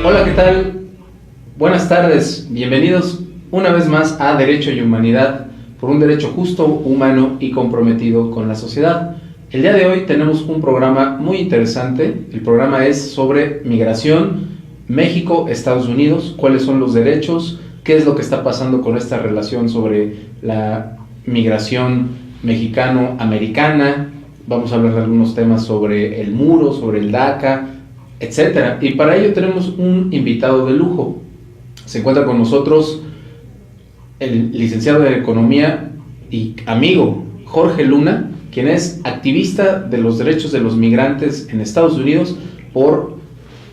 Hola, ¿qué tal? Buenas tardes, bienvenidos una vez más a Derecho y Humanidad, por un derecho justo, humano y comprometido con la sociedad. El día de hoy tenemos un programa muy interesante. El programa es sobre migración, México, Estados Unidos, cuáles son los derechos, qué es lo que está pasando con esta relación sobre la migración mexicano-americana. Vamos a hablar de algunos temas sobre el muro, sobre el DACA, etcétera. Y para ello tenemos un invitado de lujo. Se encuentra con nosotros el licenciado de Economía y amigo Jorge Luna, quien es activista de los derechos de los migrantes en Estados Unidos por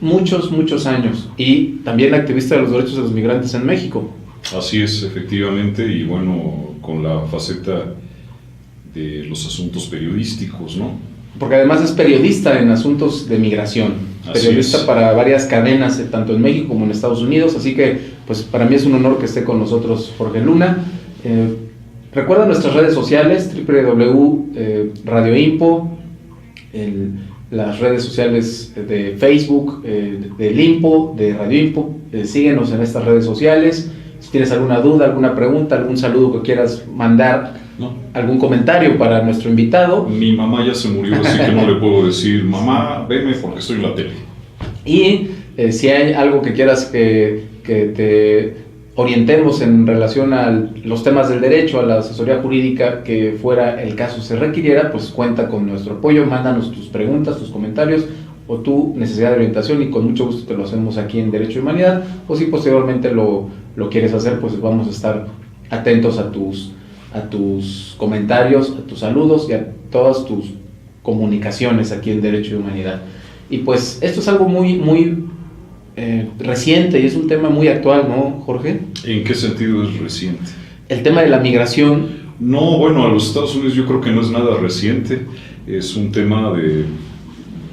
muchos años, y también activista de los derechos de los migrantes en México. Así es, efectivamente, y bueno, con la faceta de los asuntos periodísticos, ¿no? Porque además es periodista en asuntos de migración, periodista para varias cadenas, tanto en México como en Estados Unidos, así que pues para mí es un honor que esté con nosotros Jorge Luna. Recuerda nuestras redes sociales, www.radioinpo, las redes sociales de Facebook, del Impo, de Radio Impo. Síguenos en estas redes sociales. Si tienes alguna duda, alguna pregunta, algún saludo que quieras mandar, no, algún comentario para nuestro invitado. Mi mamá ya se murió, así que no le puedo decir, mamá, veme porque estoy en la tele. Y si hay algo que quieras que te orientemos en relación a los temas del derecho, a la asesoría jurídica, que fuera el caso se requiriera, pues cuenta con nuestro apoyo. Mándanos tus preguntas, tus comentarios o tu necesidad de orientación, y con mucho gusto te lo hacemos aquí en Derecho y Humanidad. O si posteriormente lo quieres hacer, pues vamos a estar atentos a tus comentarios, a tus saludos y a todas tus comunicaciones aquí en Derecho y Humanidad. Y pues esto es algo muy reciente y es un tema muy actual, ¿no, Jorge? ¿En qué sentido es reciente? El tema de la migración. No, bueno, a los Estados Unidos yo creo que no es nada reciente, es un tema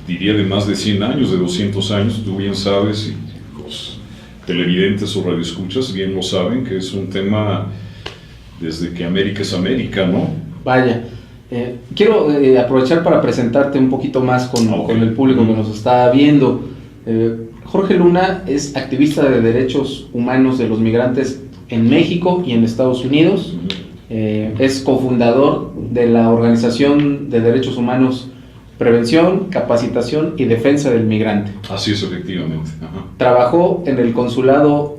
diría de más de 100 años, de 200 años, tú bien sabes, y los televidentes o radioescuchas bien lo saben, que es un tema desde que América es América, ¿no? Vaya, quiero aprovechar para presentarte un poquito más con el público que nos está viendo. Jorge Luna es activista de derechos humanos de los migrantes en México y en Estados Unidos. Es cofundador de la Organización de Derechos Humanos, Prevención, Capacitación y Defensa del Migrante. Así es, efectivamente. Ajá. Trabajó en el Consulado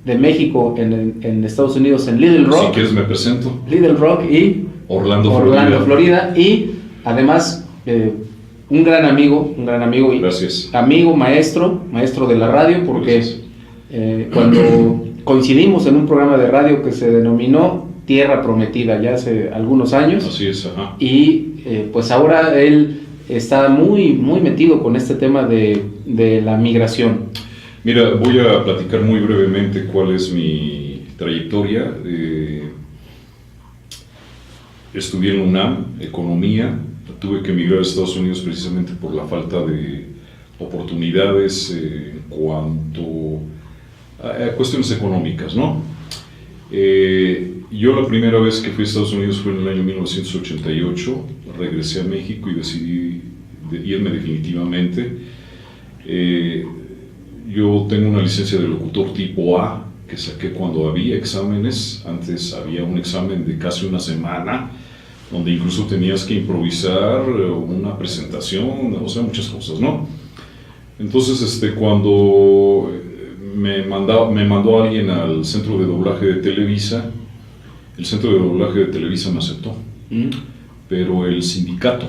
de México en Estados Unidos, en Little Rock. Si quieres me presento. Little Rock y Orlando, Florida. Y además un gran amigo y gracias. Amigo, maestro de la radio, porque cuando coincidimos en un programa de radio que se denominó Tierra Prometida ya hace algunos años. Así es, ajá. Y pues ahora él está muy metido con este tema de la migración. Mira, voy a platicar muy brevemente cuál es mi trayectoria. Estudié en la UNAM, Economía. Tuve que emigrar a Estados Unidos precisamente por la falta de oportunidades en cuanto a cuestiones económicas, ¿no? Yo la primera vez que fui a Estados Unidos fue en el año 1988, regresé a México y decidí irme definitivamente. Yo tengo una licencia de locutor tipo A que saqué cuando había exámenes. Antes había un examen de casi una semana donde incluso tenías que improvisar una presentación, o sea, muchas cosas, ¿no? Entonces, cuando me mandó alguien al centro de doblaje de Televisa, el centro de doblaje de Televisa me aceptó, pero el sindicato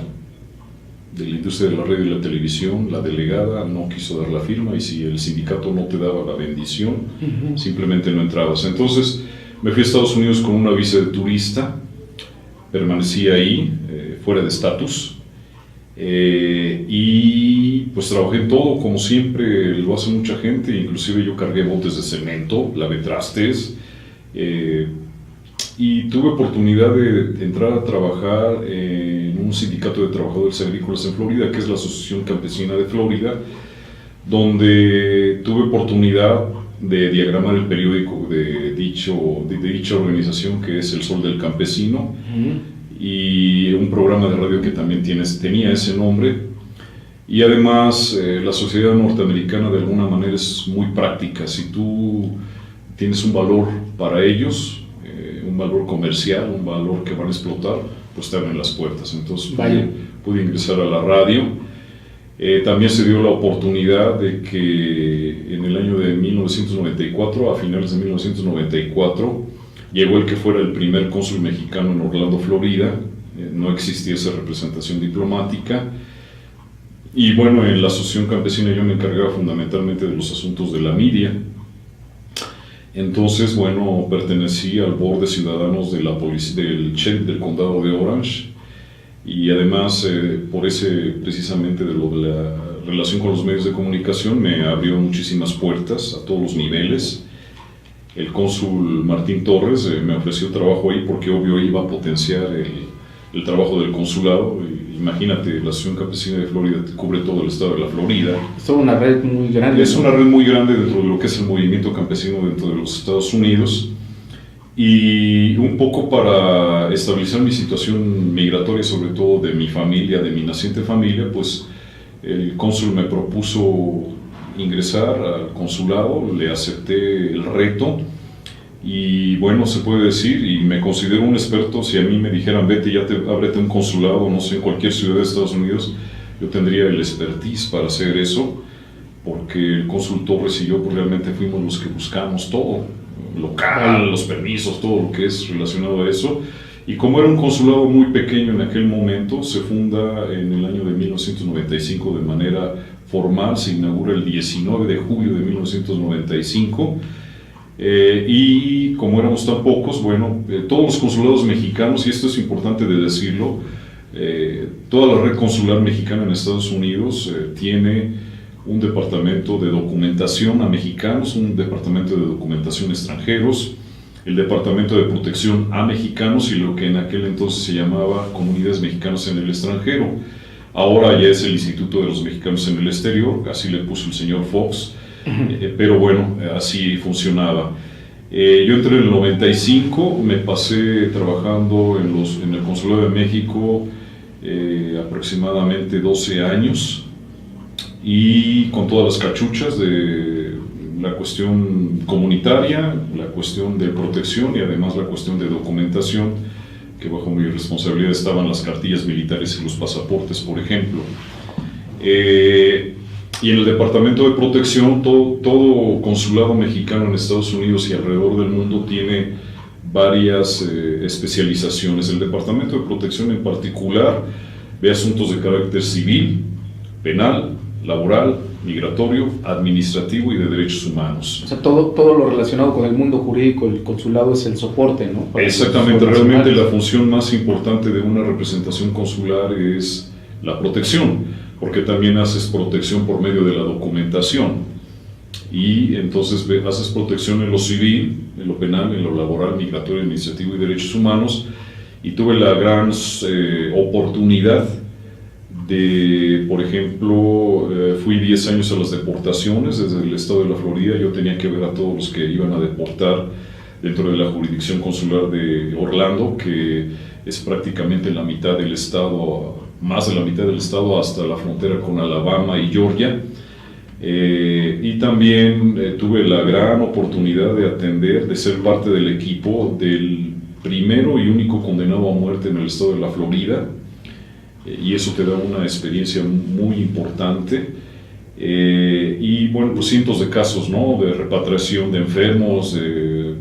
de la industria de la radio y la televisión, la delegada, no quiso dar la firma, y si el sindicato no te daba la bendición, simplemente no entrabas. Entonces me fui a Estados Unidos con una visa de turista, permanecí ahí, fuera de estatus, y pues trabajé en todo, como siempre lo hace mucha gente. Inclusive yo cargué botes de cemento, lavé trastes, y tuve oportunidad de entrar a trabajar en un sindicato de trabajadores agrícolas en Florida, que es la Asociación Campesina de Florida, donde tuve oportunidad de diagramar el periódico de dicha organización, que es El Sol del Campesino, y un programa de radio que también tenía ese nombre. Y además la sociedad norteamericana de alguna manera es muy práctica. Si tú tienes un valor para ellos, un valor comercial, un valor que van a explotar, pues te abren las puertas. Entonces pude ingresar a la radio. También se dio la oportunidad de que en el año de 1994, a finales de 1994, llegó el que fuera el primer cónsul mexicano en Orlando, Florida. No existía esa representación diplomática. Y bueno, en la Asociación Campesina yo me encargaba fundamentalmente de los asuntos de la media. Entonces, bueno, pertenecí al board de ciudadanos de la policía, del sheriff del condado de Orange, y además por precisamente de lo de la relación con los medios de comunicación me abrió muchísimas puertas a todos los niveles. El cónsul Martín Torres me ofreció trabajo ahí porque obvio iba a potenciar el trabajo del consulado. Imagínate, la Asociación Campesina de Florida cubre todo el estado de la Florida. Es una red muy grande. Es una red muy grande dentro de lo que es el movimiento campesino dentro de los Estados Unidos. Y un poco para estabilizar mi situación migratoria, sobre todo de mi familia, de mi naciente familia, pues el cónsul me propuso ingresar al consulado, le acepté el reto. Y bueno, se puede decir, y me considero un experto. Si a mí me dijeran, vete, ábrete un consulado, no sé, en cualquier ciudad de Estados Unidos, yo tendría el expertise para hacer eso, porque el cónsul Torres y yo pues, realmente fuimos los que buscamos todo, local, los permisos, todo lo que es relacionado a eso. Y como era un consulado muy pequeño en aquel momento, se funda en el año de 1995 de manera formal, se inaugura el 19 de julio de 1995. Y como éramos tan pocos, bueno, todos los consulados mexicanos, y esto es importante de decirlo, toda la red consular mexicana en Estados Unidos tiene un departamento de documentación a mexicanos, un departamento de documentación a extranjeros, el departamento de protección a mexicanos y lo que en aquel entonces se llamaba comunidades mexicanas en el extranjero. Ahora ya es el Instituto de los Mexicanos en el Exterior, así le puso el señor Fox. Pero bueno, así funcionaba. Yo entré en el 95, me pasé trabajando en el Consulado de México aproximadamente 12 años, y con todas las cachuchas de la cuestión comunitaria, la cuestión de protección y además la cuestión de documentación, que bajo mi responsabilidad estaban las cartillas militares y los pasaportes, por ejemplo. Y en el Departamento de Protección, todo consulado mexicano en Estados Unidos y alrededor del mundo tiene varias especializaciones. El Departamento de Protección en particular ve asuntos de carácter civil, penal, laboral, migratorio, administrativo y de derechos humanos. O sea, todo lo relacionado con el mundo jurídico, el consulado es el soporte, ¿no? Exactamente, realmente la función más importante de una representación consular es la protección, porque también haces protección por medio de la documentación, y entonces haces protección en lo civil, en lo penal, en lo laboral, migratorio, administrativo y derechos humanos. Y tuve la gran oportunidad de, por ejemplo, fui 10 años a las deportaciones desde el estado de la Florida. Yo tenía que ver a todos los que iban a deportar dentro de la jurisdicción consular de Orlando, que es prácticamente la mitad del estado, más de la mitad del estado, hasta la frontera con Alabama y Georgia. Y también tuve la gran oportunidad de atender, de ser parte del equipo del primero y único condenado a muerte en el estado de la Florida, y eso te da una experiencia muy importante. Y bueno, pues cientos de casos, ¿no?, de repatriación de enfermos, de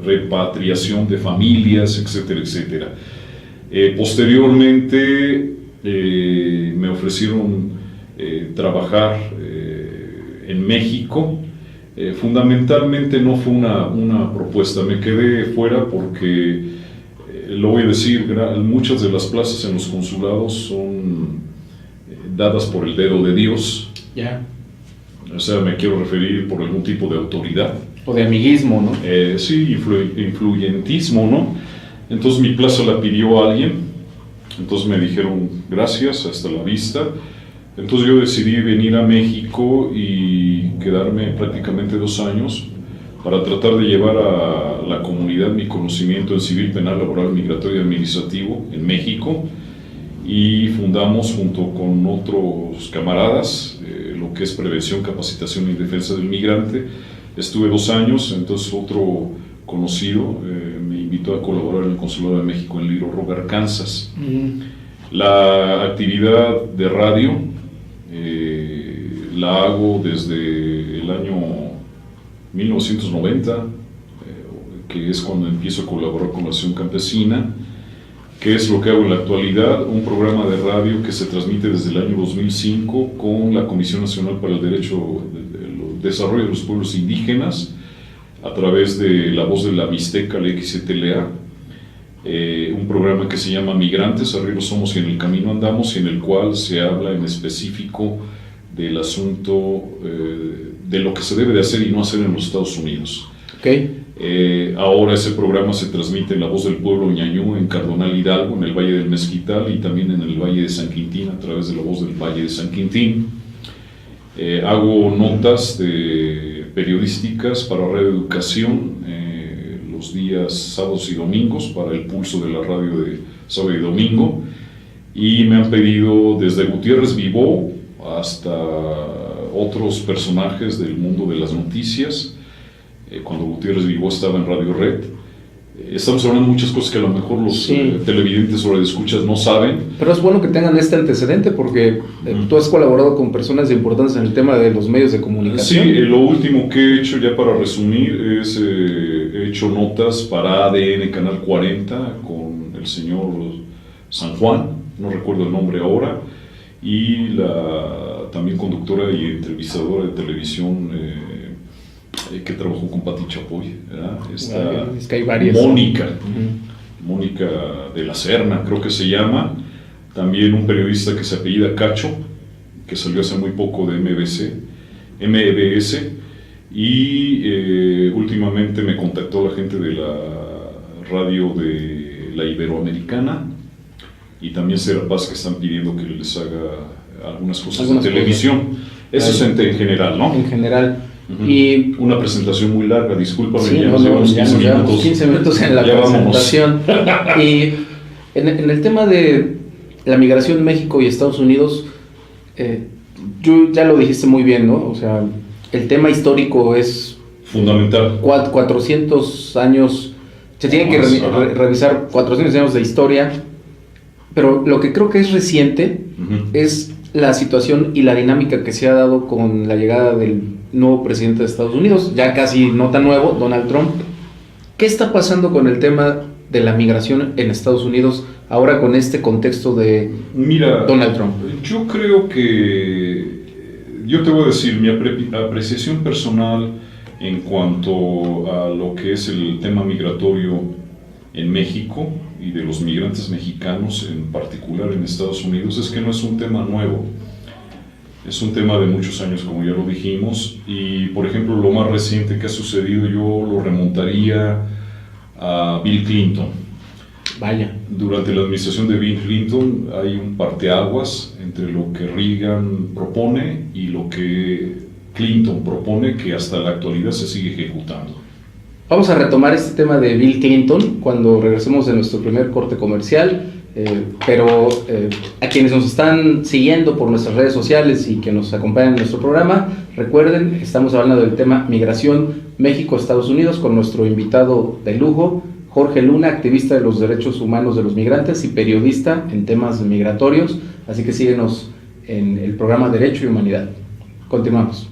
repatriación de familias, etcétera, etcétera. Posteriormente me ofrecieron trabajar en México. Fundamentalmente no fue una propuesta, me quedé fuera porque, lo voy a decir, muchas de las plazas en los consulados son dadas por el dedo de Dios. Ya. O sea, me quiero referir por algún tipo de autoridad. O de amiguismo, ¿no? Sí, influyentismo, ¿no? Entonces mi plaza la pidió alguien, entonces me dijeron gracias, hasta la vista. Entonces yo decidí venir a México y quedarme prácticamente 2 años para tratar de llevar a la comunidad mi conocimiento en civil, penal, laboral, migratorio y administrativo en México. y fundamos junto con otros camaradas lo que es prevención, capacitación y defensa del migrante. Estuve 2 años, entonces otro conocido me invitó a colaborar en el Consulado de México en Little Rock, Arkansas. La actividad de radio la hago desde el año 1990, que es cuando empiezo a colaborar con la Acción Campesina. ¿Qué es lo que hago en la actualidad? Un programa de radio que se transmite desde el año 2005 con la Comisión Nacional para el Desarrollo de los Pueblos Indígenas, a través de la voz de la Mixteca, la XTLA, un programa que se llama Migrantes, arriba somos y en el camino andamos, en el cual se habla en específico del asunto de lo que se debe de hacer y no hacer en los Estados Unidos. Okay. Ahora ese programa se transmite en La Voz del Pueblo Ñañú, en Cardonal Hidalgo, en el Valle del Mezquital y también en el Valle de San Quintín, a través de La Voz del Valle de San Quintín. Hago notas periodísticas para Radio Educación los días sábados y domingos para el pulso de la radio de sábado y domingo, y me han pedido desde Gutiérrez Vivó hasta otros personajes del mundo de las noticias. Cuando Gutiérrez Vivó estaba en Radio Red, estamos hablando de muchas cosas que a lo mejor los televidentes o radioescuchas no saben. Pero es bueno que tengan este antecedente porque tú has colaborado con personas importantes en el tema de los medios de comunicación. Sí, lo último que he hecho, ya para resumir, es he hecho notas para ADN Canal 40 con el señor San Juan, no recuerdo el nombre ahora, y la también conductora y entrevistadora de televisión que trabajó con Pati Chapoy, ¿verdad? Es que hay varias. Mónica de la Serna, creo que se llama. También un periodista que se apellida Cacho, que salió hace muy poco de MBS, y últimamente me contactó la gente de la radio de la Iberoamericana y también Serapaz, que están pidiendo que les haga algunas cosas de televisión. Eso es en general, ¿no? En general. Y una presentación muy larga, discúlpame, sí, ya nos llevamos 15 minutos en la presentación. Y en el tema de la migración México y Estados Unidos, yo ya lo dijiste muy bien, ¿no? O sea, el tema histórico es fundamental. 400 años, se tienen que revisar 400 años de historia, pero lo que creo que es reciente es la situación y la dinámica que se ha dado con la llegada del nuevo presidente de Estados Unidos, ya casi no tan nuevo, Donald Trump. ¿Qué está pasando con el tema de la migración en Estados Unidos ahora con este contexto de Donald Trump? Yo creo que, yo te voy a decir mi apreciación personal en cuanto a lo que es el tema migratorio en México y de los migrantes mexicanos en particular en Estados Unidos, es que no es un tema nuevo. Es un tema de muchos años, como ya lo dijimos, y por ejemplo lo más reciente que ha sucedido yo lo remontaría a Bill Clinton. Vaya. Durante la administración de Bill Clinton hay un parteaguas entre lo que Reagan propone y lo que Clinton propone, que hasta la actualidad se sigue ejecutando. Vamos a retomar este tema de Bill Clinton cuando regresemos de nuestro primer corte comercial. Pero a quienes nos están siguiendo por nuestras redes sociales y que nos acompañan en nuestro programa, recuerden, estamos hablando del tema migración México-Estados Unidos con nuestro invitado de lujo, Jorge Luna, activista de los derechos humanos de los migrantes y periodista en temas migratorios, así que síguenos en el programa Derecho y Humanidad. Continuamos.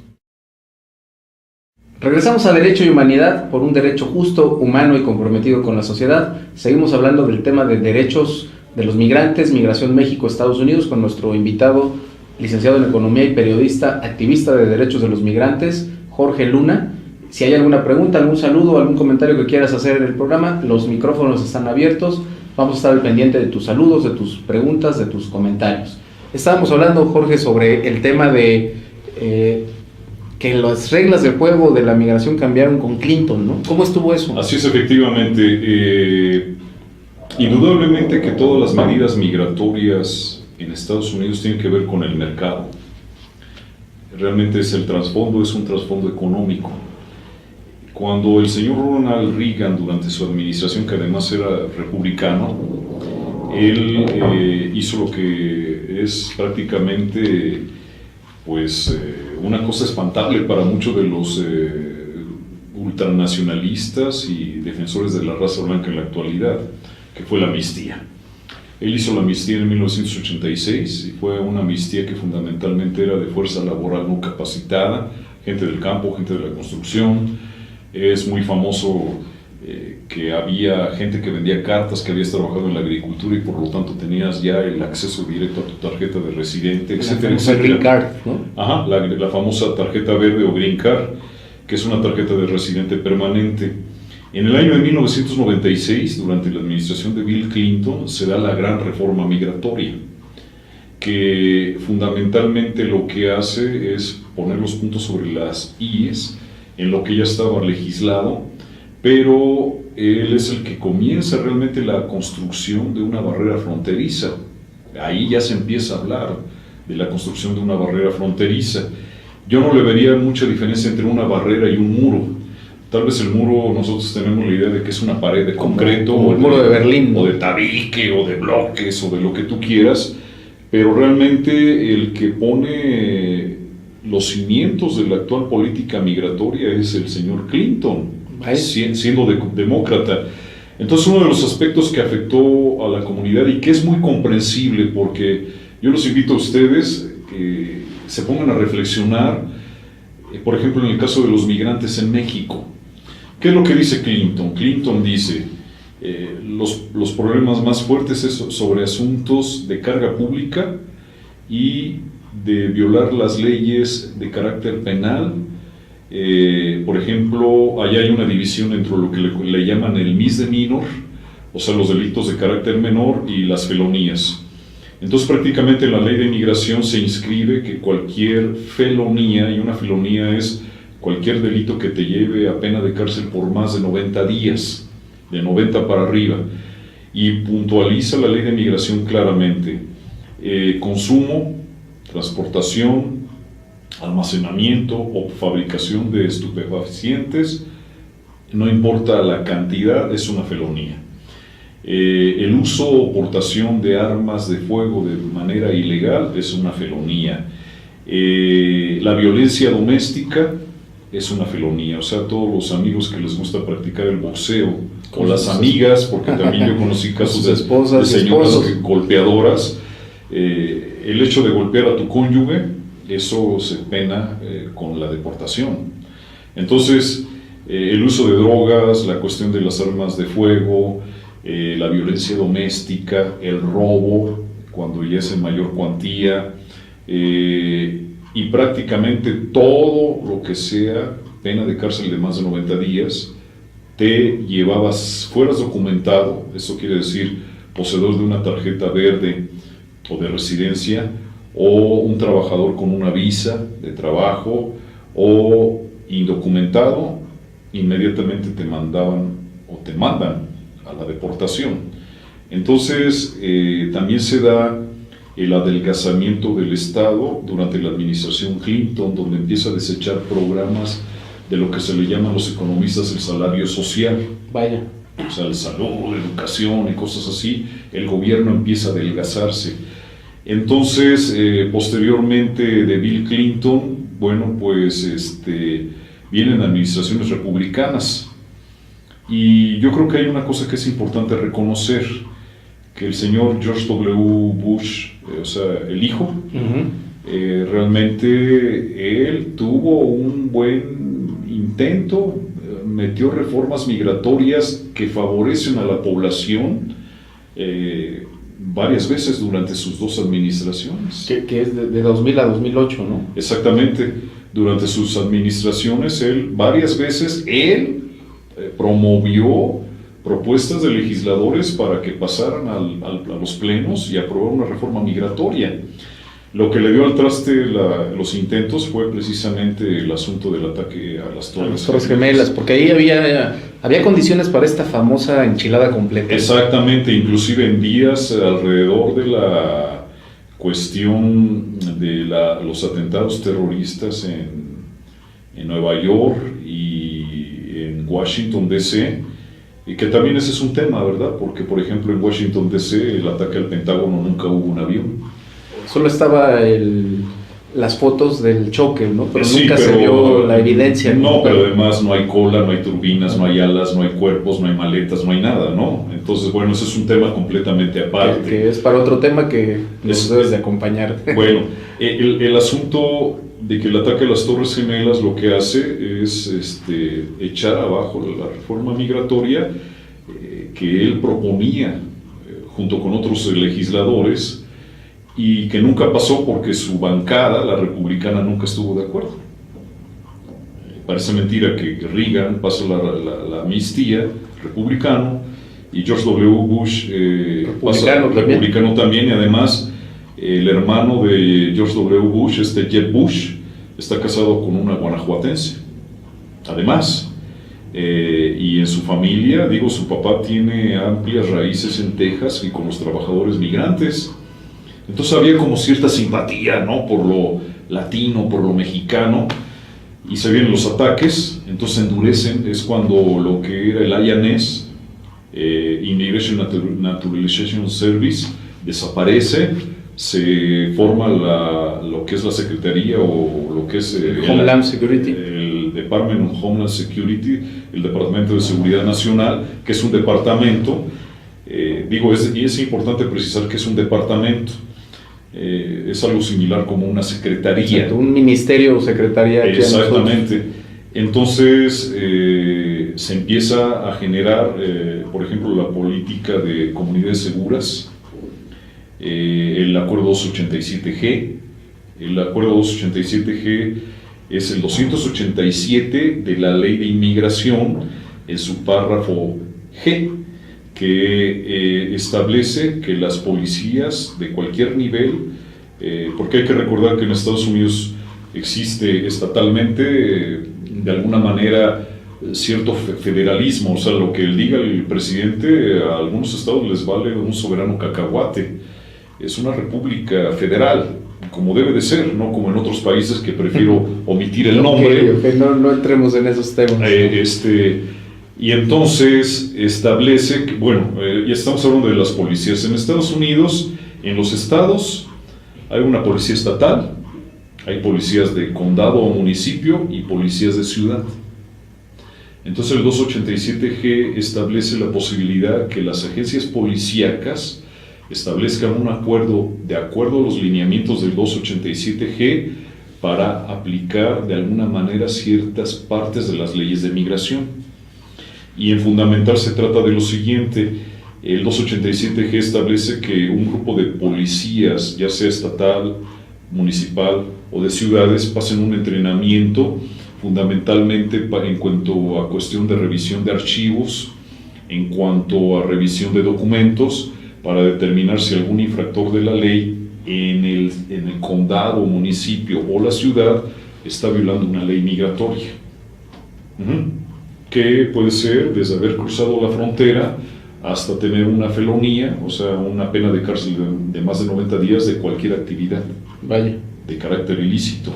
Regresamos a Derecho y Humanidad por un derecho justo, humano y comprometido con la sociedad. Seguimos hablando del tema de derechos de los migrantes, migración México-Estados Unidos, con nuestro invitado, licenciado en Economía y periodista, activista de derechos de los migrantes, Jorge Luna. Si hay alguna pregunta, algún saludo, algún comentario que quieras hacer en el programa, los micrófonos están abiertos. Vamos a estar al pendiente de tus saludos, de tus preguntas, de tus comentarios. Estábamos hablando, Jorge, sobre el tema de que las reglas del juego de la migración cambiaron con Clinton, ¿no? ¿Cómo estuvo eso? Así es, efectivamente. Indudablemente que todas las medidas migratorias en Estados Unidos tienen que ver con el mercado. Realmente es un trasfondo económico. Cuando el señor Ronald Reagan, durante su administración, que además era republicano, Él hizo lo que es prácticamente pues una cosa espantable para muchos de los ultranacionalistas y defensores de la raza blanca en la actualidad, que fue la amnistía. Él hizo la amnistía en 1986 y fue una amnistía que fundamentalmente era de fuerza laboral no capacitada, gente del campo, gente de la construcción. Es muy famoso que había gente que vendía cartas, que habías trabajado en la agricultura y por lo tanto tenías ya el acceso directo a tu tarjeta de residente, etcétera, etcétera. Green Card, ¿no? Ajá, la famosa tarjeta verde o Green Card, que es una tarjeta de residente permanente. En el año de 1996, durante la administración de Bill Clinton, se da la gran reforma migratoria, que fundamentalmente lo que hace es poner los puntos sobre las IES en lo que ya estaba legislado, pero él es el que comienza realmente la construcción de una barrera fronteriza. Ahí ya se empieza a hablar de la construcción de una barrera fronteriza. Yo no le vería mucha diferencia entre una barrera y un muro. Tal vez el muro, nosotros tenemos la idea de que es una pared de concreto, como el muro de Berlín, o de tabique, o de bloques, o de lo que tú quieras, pero realmente el que pone los cimientos de la actual política migratoria es el señor Clinton, siendo demócrata. Entonces, uno de los aspectos que afectó a la comunidad y que es muy comprensible, porque yo los invito a ustedes que se pongan a reflexionar, por ejemplo, en el caso de los migrantes en México. ¿Qué es lo que dice Clinton? Clinton dice, los problemas más fuertes es sobre asuntos de carga pública y de violar las leyes de carácter penal. Por ejemplo, allá hay una división entre lo que le llaman el misdemeanor, o sea, los delitos de carácter menor, y las felonías. Entonces, prácticamente en la ley de inmigración se inscribe que cualquier felonía, y una felonía es cualquier delito que te lleve a pena de cárcel por más de 90 días, de 90 para arriba, y puntualiza la ley de inmigración claramente: consumo, transportación, almacenamiento o fabricación de estupefacientes, no importa la cantidad, es una felonía. El uso o portación de armas de fuego de manera ilegal es una felonía. La violencia doméstica es una felonía. O sea, todos los amigos que les gusta practicar el boxeo, o las amigas, porque también yo conocí casos de señoras golpeadoras, el hecho de golpear a tu cónyuge, eso se pena con la deportación. Entonces, el uso de drogas, la cuestión de las armas de fuego, la violencia doméstica, el robo, cuando ya es en mayor cuantía, y prácticamente todo lo que sea pena de cárcel de más de 90 días, te llevabas, fueras documentado, eso quiere decir poseedor de una tarjeta verde o de residencia, o un trabajador con una visa de trabajo, o indocumentado, inmediatamente te mandaban o te mandan a la deportación. Entonces, también se da el adelgazamiento del Estado durante la administración Clinton, donde empieza a desechar programas de lo que se le llaman los economistas el salario social. Vaya. O sea, el salud, educación y cosas así. El gobierno empieza a adelgazarse. Entonces, posteriormente de Bill Clinton, bueno, pues vienen administraciones republicanas. Y yo creo que hay una cosa que es importante reconocer, que el señor George W. Bush, o sea, el hijo, realmente él tuvo un buen intento, metió reformas migratorias que favorecen a la población varias veces durante sus dos administraciones. Que es de 2000 a 2008, ¿no? Exactamente, durante sus administraciones, varias veces promovió propuestas de legisladores para que pasaran a los plenos y aprobar una reforma migratoria. Lo que le dio al traste los intentos fue precisamente el asunto del ataque a las Torres Gemelas, porque ahí había condiciones para esta famosa enchilada completa. Exactamente, inclusive en días alrededor de la cuestión de los atentados terroristas en Nueva York y en Washington, D.C., Y que también ese es un tema, ¿verdad? Porque, por ejemplo, en Washington D.C., el ataque al Pentágono nunca hubo un avión. Solo estaba las fotos del choque, ¿no? Pero Sí, nunca se vio la evidencia. No, pero además no hay cola, no hay turbinas, no hay alas, no hay cuerpos, no hay maletas, no hay nada, ¿no? Entonces, bueno, ese es un tema completamente aparte. Que es para otro tema que nos debes de acompañar. Bueno, el asunto de que el ataque a las Torres Gemelas lo que hace es echar abajo la reforma migratoria que él proponía junto con otros legisladores y que nunca pasó porque su bancada, la republicana, nunca estuvo de acuerdo. Parece mentira que Reagan pasa la amnistía, republicano, y George W. Bush pasa republicano también, y además el hermano de George W. Bush, Jeb Bush, está casado con una guanajuatense. Además, y en su familia, digo, su papá tiene amplias raíces en Texas y con los trabajadores migrantes. Entonces había como cierta simpatía, ¿no? Por lo latino, por lo mexicano, y se vienen los ataques, entonces endurecen. Es cuando lo que era el INS, Immigration Naturalization Service, desaparece, se forma lo que es la Secretaría o lo que es Homeland Security. El Department of Homeland Security, el Departamento de Seguridad Nacional, que es un departamento, y es importante precisar que es un departamento, es algo similar como una secretaría. Exacto, un ministerio o secretaría. Exactamente. Entonces se empieza a generar, por ejemplo, la política de comunidades seguras, el acuerdo 287G. El acuerdo 287G es el 287 de la ley de inmigración, en su párrafo G, que establece que las policías de cualquier nivel, porque hay que recordar que en Estados Unidos existe estatalmente, de alguna manera, cierto federalismo, o sea, lo que diga el presidente, a algunos estados les vale un soberano cacahuate. Es una república federal, como debe de ser, no como en otros países que prefiero omitir el nombre. Okay, no entremos en esos temas. Y entonces establece que, ya estamos hablando de las policías. En Estados Unidos, en los estados, hay una policía estatal, hay policías de condado o municipio y policías de ciudad. Entonces el 287G establece la posibilidad que las agencias policíacas establezcan un acuerdo de acuerdo a los lineamientos del 287G para aplicar de alguna manera ciertas partes de las leyes de migración. Y en fundamental se trata de lo siguiente: el 287G establece que un grupo de policías, ya sea estatal, municipal o de ciudades, pasen un entrenamiento fundamentalmente en cuanto a cuestión de revisión de archivos, en cuanto a revisión de documentos, para determinar si algún infractor de la ley en el condado, municipio o la ciudad está violando una ley migratoria. Que puede ser desde haber cruzado la frontera hasta tener una felonía, o sea, una pena de cárcel de más de 90 días de cualquier actividad de carácter ilícito.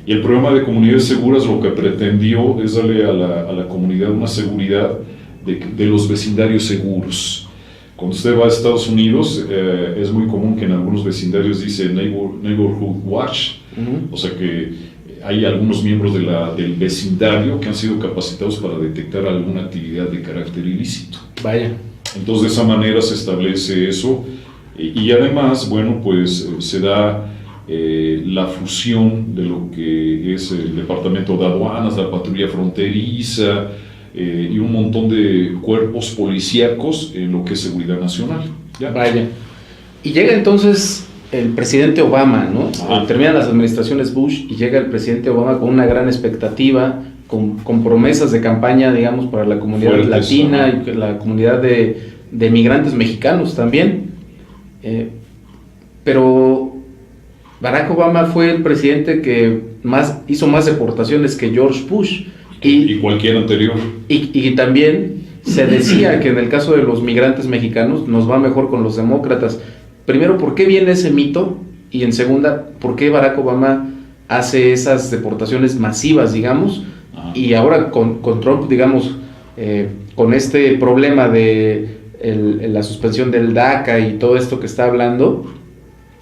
Y el programa de comunidades seguras lo que pretendió es darle a la comunidad una seguridad de los vecindarios seguros. Cuando usted va a Estados Unidos, es muy común que en algunos vecindarios dice Neighborhood Watch, o sea que hay algunos miembros del vecindario que han sido capacitados para detectar alguna actividad de carácter ilícito. Entonces de esa manera se establece eso, y además, pues se da la fusión de lo que es el Departamento de Aduanas, la Patrulla Fronteriza, y un montón de cuerpos policíacos en lo que es seguridad nacional. Y llega entonces el presidente Obama, ¿no? Terminan las administraciones Bush y llega el presidente Obama con una gran expectativa, con promesas de campaña, digamos, para la comunidad latina y la comunidad de migrantes mexicanos también. Pero Barack Obama fue el presidente que hizo más deportaciones que George Bush. Y cualquier anterior. Y también se decía que en el caso de los migrantes mexicanos nos va mejor con los demócratas. Primero, ¿por qué viene ese mito? Y en segunda, ¿por qué Barack Obama hace esas deportaciones masivas, digamos? Y ahora con Trump, digamos, con este problema de la suspensión del DACA y todo esto que está hablando,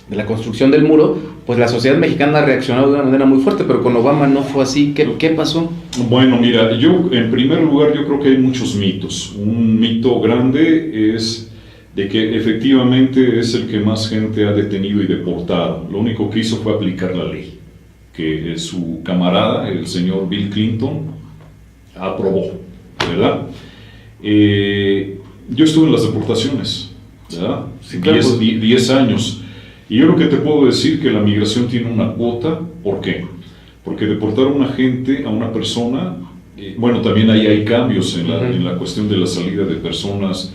de la construcción del muro, pues la sociedad mexicana ha reaccionado de una manera muy fuerte, pero con Obama no fue así. ¿Qué pasó? Bueno, mira, yo en primer lugar yo creo que hay muchos mitos. Un mito grande es de que efectivamente es el que más gente ha detenido y deportado. Lo único que hizo fue aplicar la ley, que su camarada, el señor Bill Clinton, aprobó, ¿verdad? Yo estuve en las deportaciones, ¿verdad? Sí, claro. 10 años. Y yo lo que te puedo decir que la migración tiene una cuota. ¿Por qué? Porque deportar a una gente, a una persona, bueno, también ahí hay cambios en la cuestión de la salida de personas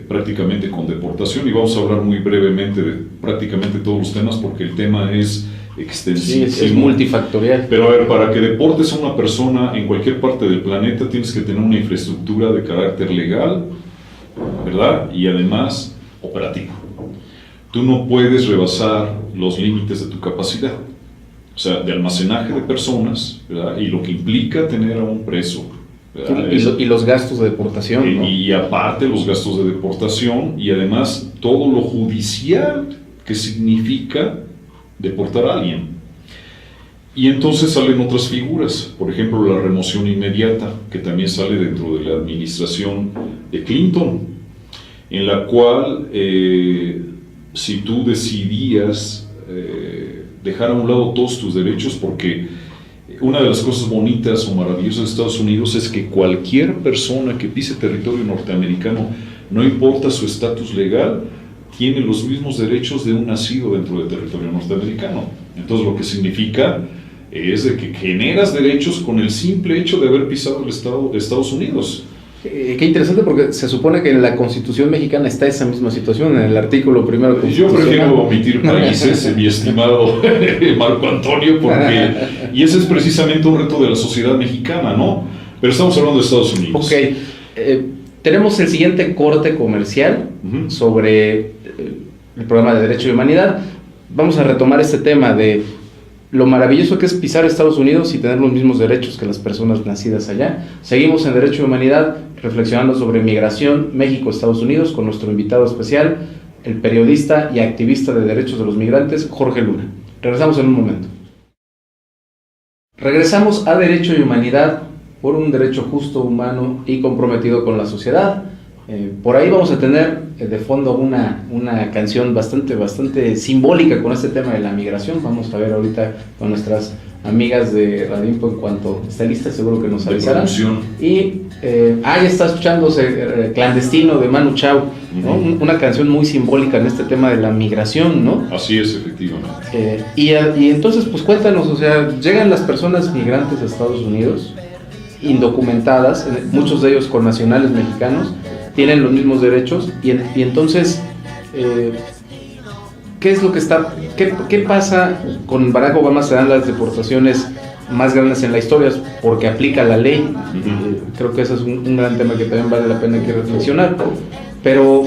prácticamente con deportación, y vamos a hablar muy brevemente de prácticamente todos los temas porque el tema es extensivo. Sí, es multifactorial. Pero a ver, para que deportes a una persona en cualquier parte del planeta tienes que tener una infraestructura de carácter legal, ¿verdad? Y además operativo. Tú no puedes rebasar los límites de tu capacidad, o sea, de almacenaje de personas, ¿verdad? Y lo que implica tener a un preso, y los gastos de deportación, ¿no? Y aparte los gastos de deportación, y además todo lo judicial que significa deportar a alguien. Y entonces salen otras figuras, por ejemplo la remoción inmediata, que también sale dentro de la administración de Clinton, en la cual si tú decidías dejar a un lado todos tus derechos, porque una de las cosas bonitas o maravillosas de Estados Unidos es que cualquier persona que pise territorio norteamericano, no importa su estatus legal, tiene los mismos derechos de un nacido dentro del territorio norteamericano. Entonces lo que significa es de que generas derechos con el simple hecho de haber pisado el estado de Estados Unidos. Qué interesante, porque se supone que en la Constitución mexicana está esa misma situación, en el artículo primero constitucional. Yo prefiero omitir países, mi estimado Marco Antonio, porque, y ese es precisamente un reto de la sociedad mexicana, ¿no? Pero estamos hablando de Estados Unidos. Ok, tenemos el siguiente corte comercial sobre el programa de Derecho y Humanidad. Vamos a retomar este tema de lo maravilloso que es pisar Estados Unidos y tener los mismos derechos que las personas nacidas allá. Seguimos en Derecho y Humanidad, reflexionando sobre migración, México, Estados Unidos, con nuestro invitado especial, el periodista y activista de derechos de los migrantes, Jorge Luna. Regresamos en un momento. Regresamos a Derecho y Humanidad, por un derecho justo, humano y comprometido con la sociedad. Por ahí vamos a tener de fondo una canción bastante simbólica con este tema de la migración. Vamos a ver ahorita con nuestras amigas de Radio Info, en cuanto esté lista, seguro que nos avisarán. Y ya está escuchándose Clandestino de Manu Chao, ¿no? Una canción muy simbólica en este tema de la migración, ¿no? Así es, efectivamente. Y entonces, pues cuéntanos, o sea, llegan las personas migrantes a Estados Unidos, indocumentadas, muchos de ellos con nacionales mexicanos, tienen los mismos derechos, y entonces, ¿qué es lo que qué pasa con Barack Obama? Se dan las deportaciones más grandes en la historia porque aplica la ley. Creo que ese es un gran tema que también vale la pena que reflexionar. Pero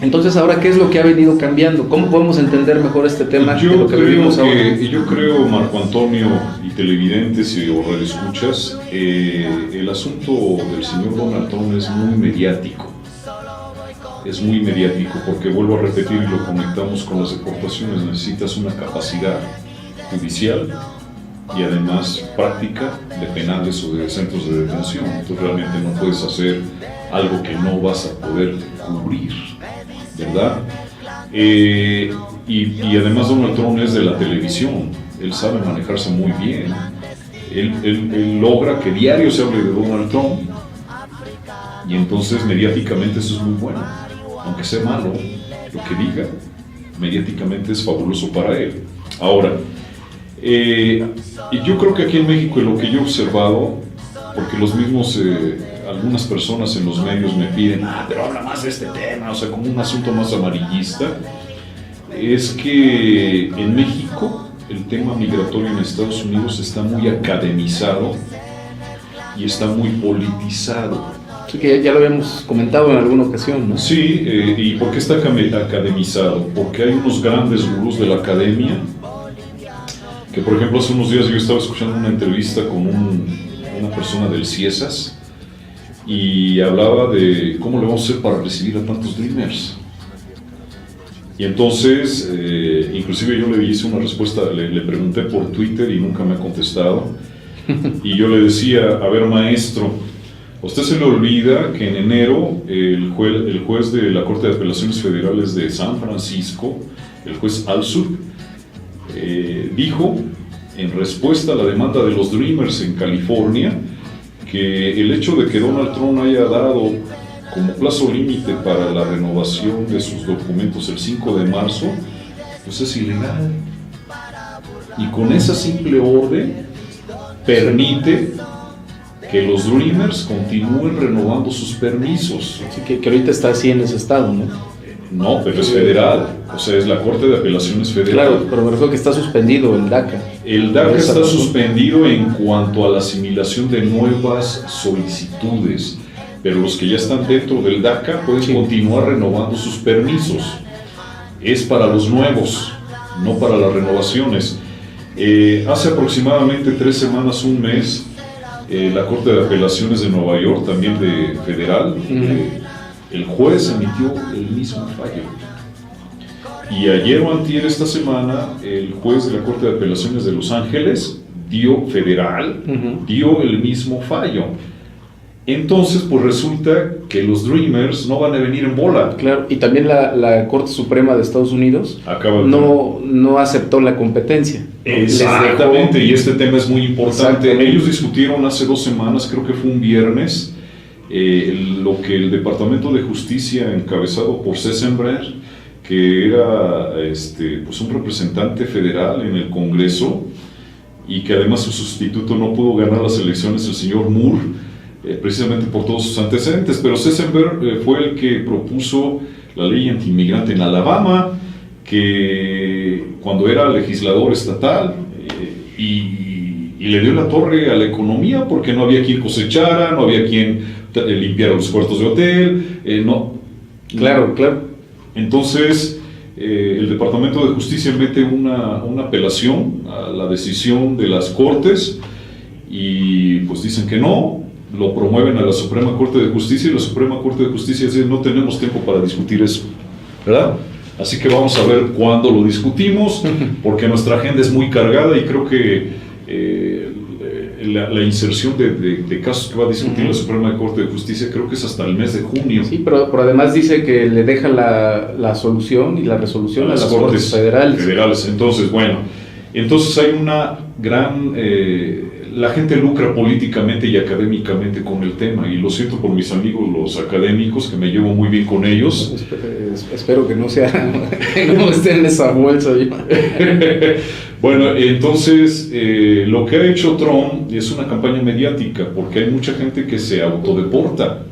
entonces, ahora, ¿qué es lo que ha venido cambiando? ¿Cómo podemos entender mejor este tema de lo que vivimos ahora? Yo creo, Marco Antonio y televidentes y radioescuchas, el asunto del señor Donald Trump es muy mediático. Es muy mediático porque, vuelvo a repetir y lo conectamos con las deportaciones, necesitas una capacidad judicial y además práctica de penales o de centros de detención. Tú realmente no puedes hacer algo que no vas a poder cubrir, ¿verdad? Y además Donald Trump es de la televisión, él sabe manejarse muy bien, él logra que diario se hable de Donald Trump, y entonces mediáticamente eso es muy bueno, aunque sea malo lo que diga, mediáticamente es fabuloso para él. Ahora, y yo creo que aquí en México, lo que yo he observado, porque los mismos algunas personas en los medios me piden, pero habla más de este tema, o sea, como un asunto más amarillista, es que en México el tema migratorio en Estados Unidos está muy academizado y está muy politizado. Sí, que ya lo habíamos comentado en alguna ocasión, ¿no? Sí, ¿y por qué está academizado? Porque hay unos grandes gurús de la academia, que por ejemplo hace unos días yo estaba escuchando una entrevista con una persona del CIESAS, y hablaba de cómo le vamos a hacer para recibir a tantos Dreamers. Y entonces, inclusive yo le hice una respuesta, le pregunté por Twitter y nunca me ha contestado. Y yo le decía, a ver maestro, ¿a usted se le olvida que en enero el juez de la Corte de Apelaciones Federales de San Francisco, el juez Alsup, dijo, en respuesta a la demanda de los Dreamers en California, que el hecho de que Donald Trump haya dado como plazo límite para la renovación de sus documentos el 5 de marzo, pues es ilegal. Y con esa simple orden permite que los Dreamers continúen renovando sus permisos. Así que ahorita está así en ese estado, ¿no? No, pero es federal, o sea, es la Corte de Apelaciones Federal. Claro, pero me refiero que está suspendido el DACA. El DACA está suspendido en cuanto a la asimilación de nuevas solicitudes, pero los que ya están dentro del DACA pueden continuar renovando sus permisos. Es para los nuevos, no para las renovaciones. Hace aproximadamente 3 semanas, un mes, la Corte de Apelaciones de Nueva York, también de federal, el juez emitió el mismo fallo. Y ayer o antier esta semana, el juez de la Corte de Apelaciones de Los Ángeles dio el mismo fallo. Entonces, pues resulta que los Dreamers no van a venir en bola. Claro, y también la Corte Suprema de Estados Unidos no aceptó la competencia. Exactamente, y este tema es muy importante. Ellos discutieron hace 2 semanas, creo que fue un viernes, lo que el Departamento de Justicia, encabezado por Sessenbrenner, que era pues un representante federal en el Congreso, y que además su sustituto no pudo ganar las elecciones, el señor Moore, precisamente por todos sus antecedentes, pero Sessenbrenner fue el que propuso la ley antiinmigrante en Alabama, que cuando era legislador estatal, y le dio la torre a la economía porque no había quien cosechara, no había quien limpiara los cuartos de hotel, Claro. Entonces, el Departamento de Justicia mete una apelación a la decisión de las Cortes y pues dicen que no, lo promueven a la Suprema Corte de Justicia y la Suprema Corte de Justicia dice no tenemos tiempo para discutir eso, ¿verdad? Así que vamos a ver cuándo lo discutimos, porque nuestra agenda es muy cargada y creo que la inserción de casos que va a discutir la Suprema Corte de Justicia creo que es hasta el mes de junio. Sí, pero además dice que le deja la solución y la resolución a las Cortes federales. Entonces, bueno, hay una gran... la gente lucra políticamente y académicamente con el tema, y lo siento por mis amigos los académicos, que me llevo muy bien con ellos. Espero que no estén en esa bolsa. Bueno, entonces lo que ha hecho Trump es una campaña mediática, porque hay mucha gente que se autodeporta.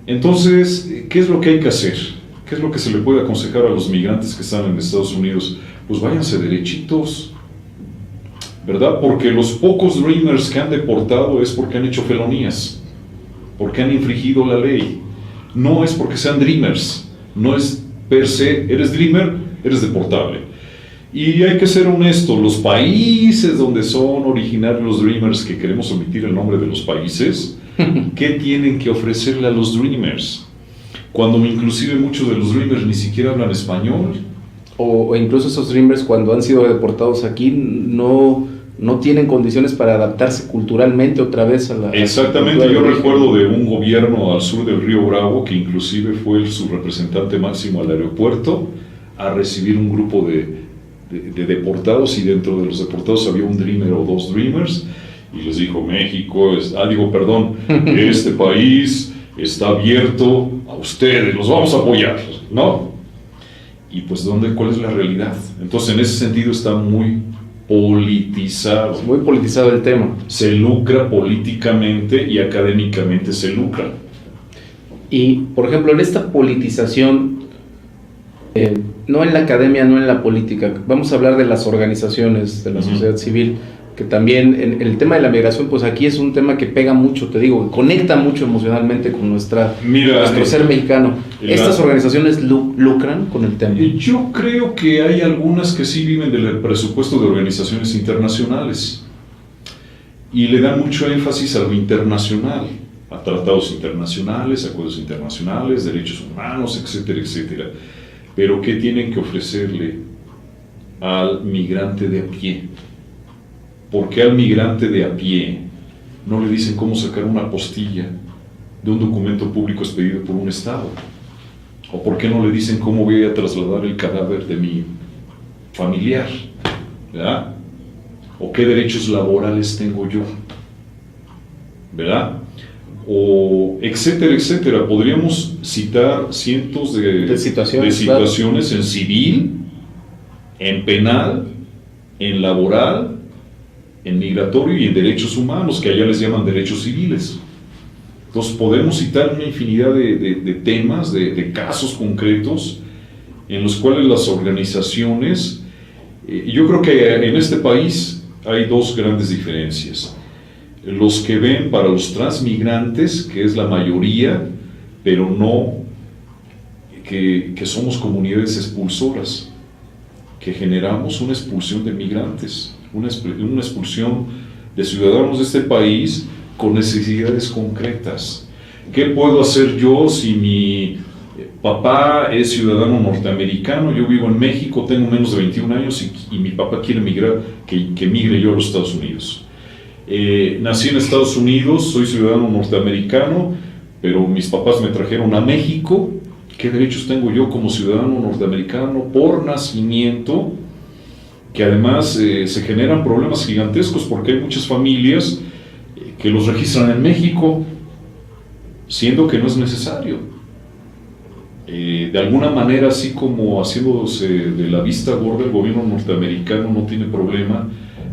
Entonces, ¿qué es lo que hay que hacer? ¿Qué es lo que se le puede aconsejar a los migrantes que están en Estados Unidos? Pues váyanse derechitos, ¿verdad? Porque los pocos Dreamers que han deportado es porque han hecho felonías, porque han infringido la ley. No es porque sean Dreamers, no es per se, eres Dreamer, eres deportable. Y hay que ser honesto, los países donde son originarios los Dreamers, que queremos omitir el nombre de los países, ¿qué tienen que ofrecerle a los Dreamers? Cuando inclusive muchos de los Dreamers ni siquiera hablan español. O incluso esos Dreamers, cuando han sido deportados aquí, no tienen condiciones para adaptarse culturalmente otra vez a la... Exactamente, yo recuerdo de un gobierno al sur del río Bravo que inclusive fue su representante máximo al aeropuerto a recibir un grupo de deportados, y dentro de los deportados había un Dreamer o 2 Dreamers, y les dijo este país está abierto a ustedes, los vamos a apoyar, ¿no? Y pues ¿cuál es la realidad? Entonces en ese sentido está muy politizado. Muy politizado el tema. Se lucra políticamente y académicamente se lucra. Y, por ejemplo, en esta politización, no en la academia, no en la política, vamos a hablar de las organizaciones de la sociedad civil, que también en el tema de la migración, pues aquí es un tema que pega mucho, te digo, conecta mucho emocionalmente con nuestro ser mexicano. ¿Estas organizaciones lucran con el tema? Yo creo que hay algunas que sí viven del presupuesto de organizaciones internacionales y le dan mucho énfasis a lo internacional. a tratados internacionales, acuerdos internacionales, derechos humanos, etcétera, etcétera. Pero ¿qué tienen que ofrecerle al migrante de a pie? ¿Por qué al migrante de a pie no le dicen cómo sacar una apostilla de un documento público expedido por un Estado? ¿O por qué no le dicen cómo voy a trasladar el cadáver de mi familiar? ¿Verdad? ¿O qué derechos laborales tengo yo? ¿Verdad? O etcétera, etcétera. Podríamos citar cientos de situaciones claro, en civil, en penal, en laboral, en migratorio y en derechos humanos, que allá les llaman derechos civiles. Entonces podemos citar una infinidad de temas, de casos concretos, en los cuales las organizaciones, yo creo que en este país hay dos grandes diferencias. Los que ven para los transmigrantes, que es la mayoría, pero no que somos comunidades expulsoras, que generamos una expulsión de migrantes, una expulsión de ciudadanos de este país con necesidades concretas. ¿Qué puedo hacer yo si mi papá es ciudadano norteamericano, yo vivo en México, tengo menos de 21 años y mi papá quiere migrar, que migre yo a los Estados Unidos? Nací en Estados Unidos, soy ciudadano norteamericano, pero mis papás me trajeron a México. ¿Qué derechos tengo yo como ciudadano norteamericano por nacimiento? Que además se generan problemas gigantescos porque hay muchas familias que los registran en México, siendo que no es necesario. De alguna manera, así como haciéndose de la vista gorda, el gobierno norteamericano no tiene problema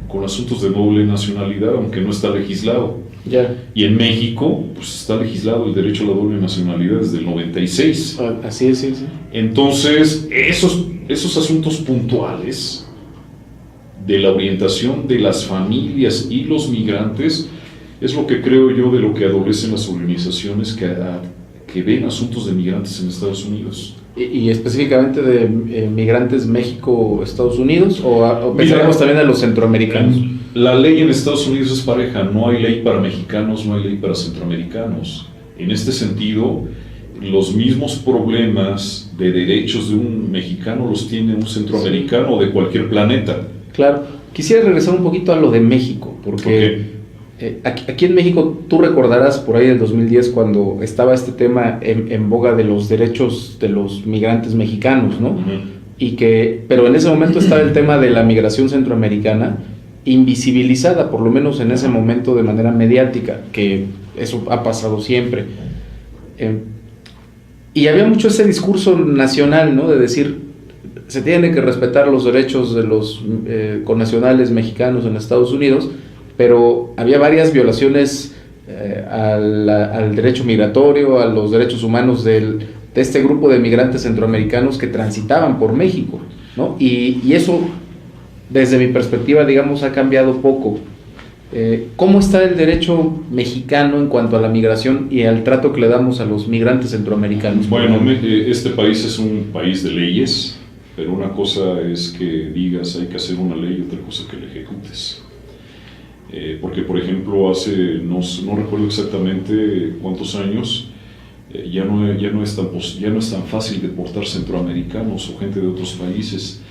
con asuntos de doble nacionalidad, aunque no está legislado. Ya. Y en México, pues está legislado el derecho a la doble nacionalidad desde el 96. Así es, sí, sí. Entonces, esos asuntos puntuales de la orientación de las familias y los migrantes es lo que creo yo de lo que adolecen las organizaciones que ven asuntos de migrantes en Estados Unidos. ¿Y específicamente de migrantes México-Estados Unidos? ¿O pensamos también a los centroamericanos? La ley en Estados Unidos es pareja, no hay ley para mexicanos, no hay ley para centroamericanos. En este sentido, los mismos problemas de derechos de un mexicano los tiene un centroamericano de cualquier planeta. Claro. Quisiera regresar un poquito a lo de México, porque aquí en México tú recordarás por ahí del 2010 cuando estaba este tema en boga de los derechos de los migrantes mexicanos, ¿no? Uh-huh. Pero en ese momento estaba el tema de la migración centroamericana invisibilizada, por lo menos en ese momento de manera mediática, que eso ha pasado siempre. Y había mucho ese discurso nacional, ¿no? De decir, se tienen que respetar los derechos de los connacionales mexicanos en Estados Unidos, pero había varias violaciones al derecho migratorio, a los derechos humanos de este grupo de migrantes centroamericanos que transitaban por México, ¿no? Y eso, desde mi perspectiva, digamos, ha cambiado poco. ¿Cómo está el derecho mexicano en cuanto a la migración y al trato que le damos a los migrantes centroamericanos? Bueno, este país es un país de leyes, pero una cosa es que digas hay que hacer una ley y otra cosa que la ejecutes. Porque, por ejemplo, hace, no recuerdo exactamente cuántos años, ya no es tan fácil deportar centroamericanos o gente de otros países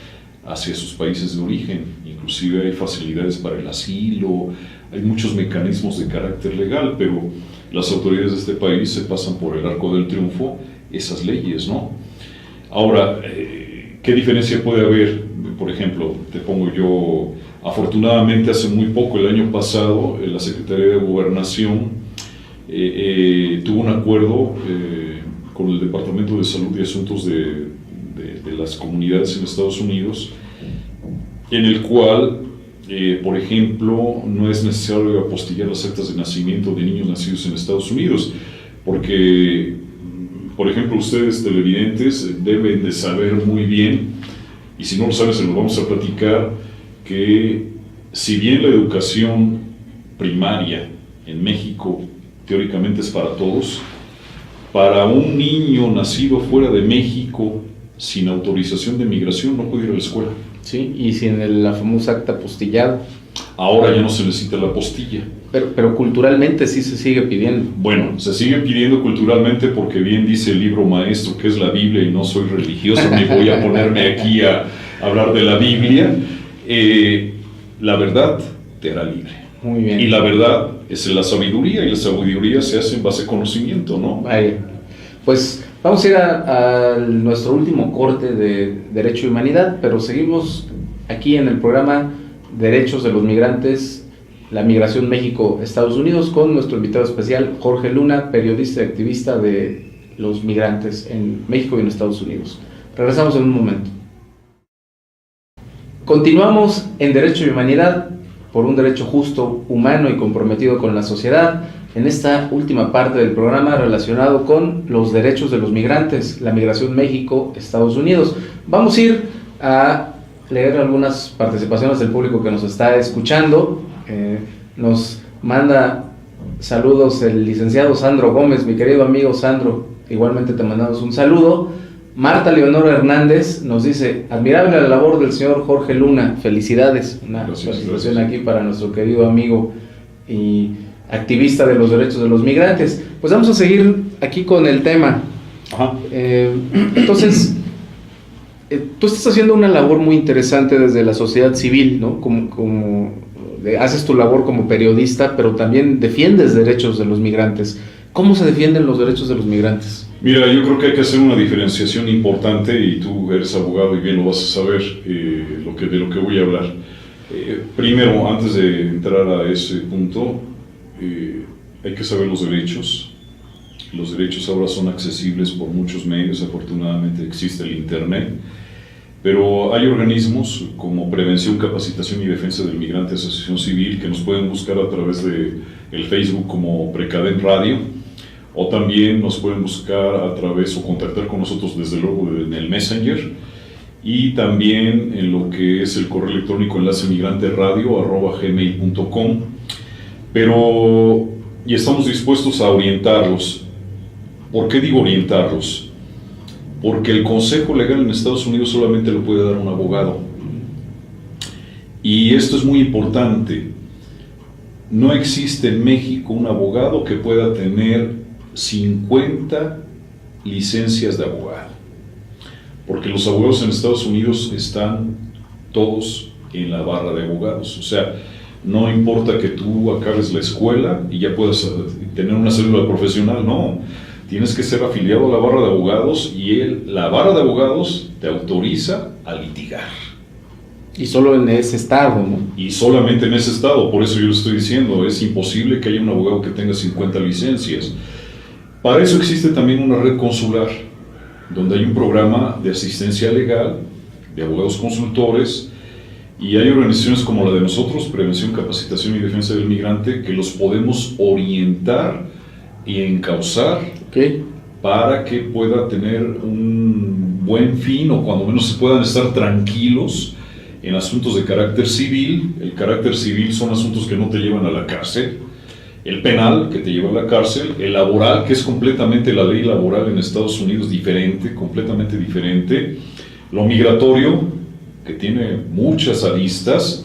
hacia sus países de origen. Inclusive hay facilidades para el asilo, hay muchos mecanismos de carácter legal, pero las autoridades de este país se pasan por el arco del triunfo esas leyes, ¿no? Ahora, ¿qué diferencia puede haber? Por ejemplo, te pongo yo, afortunadamente hace muy poco, el año pasado, la Secretaría de Gobernación tuvo un acuerdo con el Departamento de Salud y Asuntos de las Comunidades en Estados Unidos, en el cual, por ejemplo, no es necesario apostillar las actas de nacimiento de niños nacidos en Estados Unidos, porque, por ejemplo, ustedes televidentes deben de saber muy bien, y si no lo saben se lo vamos a platicar, que si bien la educación primaria en México teóricamente es para todos, para un niño nacido fuera de México sin autorización de migración no puede ir a la escuela. Sí, y sin la famosa acta apostillada. Ahora ya no se necesita la apostilla. Pero culturalmente sí se sigue pidiendo. Bueno, se sigue pidiendo culturalmente porque bien dice el libro maestro que es la Biblia, y no soy religioso ni voy a ponerme aquí a hablar de la Biblia. La verdad te hará libre. Muy bien. Y la verdad es la sabiduría, y la sabiduría se hace en base a conocimiento, ¿no? Vale. Pues vamos a ir a nuestro último corte de Derecho y Humanidad, pero seguimos aquí en el programa Derechos de los Migrantes, la migración México-Estados Unidos, con nuestro invitado especial, Jorge Luna, periodista y activista de los migrantes en México y en Estados Unidos. Regresamos en un momento. Continuamos en Derecho y Humanidad, por un derecho justo, humano y comprometido con la sociedad, en esta última parte del programa relacionado con los derechos de los migrantes, la migración México-Estados Unidos. Vamos a ir a leer algunas participaciones del público que nos está escuchando. Nos manda saludos el licenciado Sandro Gómez, mi querido amigo Sandro, igualmente te mandamos un saludo. Marta Leonor Hernández nos dice: admirable la labor del señor Jorge Luna, felicidades. Una felicitación aquí para nuestro querido amigo y activista de los derechos de los migrantes. Pues vamos a seguir aquí con el tema. Entonces, tú estás haciendo una labor muy interesante desde la sociedad civil, ¿no? Haces tu labor como periodista, pero también defiendes derechos de los migrantes. ¿Cómo se defienden los derechos de los migrantes? Mira, yo creo que hay que hacer una diferenciación importante, y tú eres abogado y bien lo vas a saber, de lo que voy a hablar. Primero, antes de entrar a ese punto, hay que saber los derechos. Los derechos ahora son accesibles por muchos medios, afortunadamente existe el Internet. Pero hay organismos como Prevención, Capacitación y Defensa del Migrante, Asociación Civil, que nos pueden buscar a través de el Facebook como Precadem Radio, o también nos pueden buscar a través o contactar con nosotros desde luego en el Messenger, y también en lo que es el correo electrónico enlacemigranteradio@gmail.com. Y estamos dispuestos a orientarlos. ¿Por qué digo orientarlos? Porque el consejo legal en Estados Unidos solamente lo puede dar un abogado. Y esto es muy importante. No existe en México un abogado que pueda tener 50 licencias de abogado. Porque los abogados en Estados Unidos están todos en la barra de abogados. O sea, no importa que tú acabes la escuela y ya puedas tener una cédula profesional, no. Tienes que ser afiliado a la barra de abogados, y la barra de abogados te autoriza a litigar. Y solo en ese estado, ¿no? Y solamente en ese estado. Por eso yo lo estoy diciendo, es imposible que haya un abogado que tenga 50 licencias. Para eso existe también una red consular, donde hay un programa de asistencia legal, de abogados consultores, y hay organizaciones como la de nosotros, Prevención, Capacitación y Defensa del Migrante, que los podemos orientar y encauzar para que pueda tener un buen fin, o cuando menos se puedan estar tranquilos en asuntos de carácter civil. El carácter civil son asuntos que no te llevan a la cárcel, el penal, que te lleva a la cárcel, el laboral, que es completamente la ley laboral en Estados Unidos diferente, completamente diferente, lo migratorio, que tiene muchas aristas,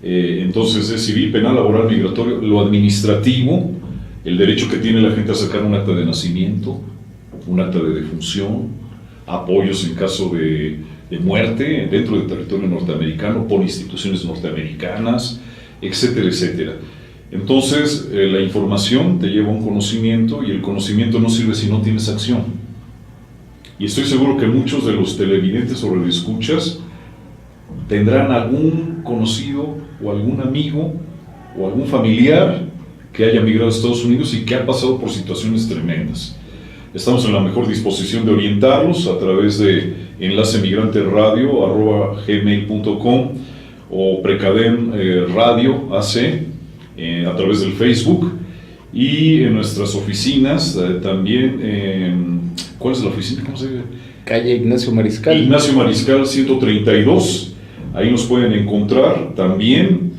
entonces es civil, penal, laboral, migratorio, lo administrativo, el derecho que tiene la gente a sacar un acta de nacimiento, un acta de defunción, apoyos en caso de muerte dentro del territorio norteamericano por instituciones norteamericanas, etcétera, etcétera. Entonces, la información te lleva a un conocimiento, y el conocimiento no sirve si no tienes acción. Y estoy seguro que muchos de los televidentes o radioescuchas tendrán algún conocido o algún amigo o algún familiar que haya migrado a Estados Unidos y que ha pasado por situaciones tremendas. Estamos en la mejor disposición de orientarlos a través de enlacemigranteradio@gmail.com o Precadem Radio AC a través del Facebook, y en nuestras oficinas también. ¿Cuál es la oficina? ¿Cómo se llama? Calle Ignacio Mariscal. Ignacio Mariscal 132. Ahí nos pueden encontrar también.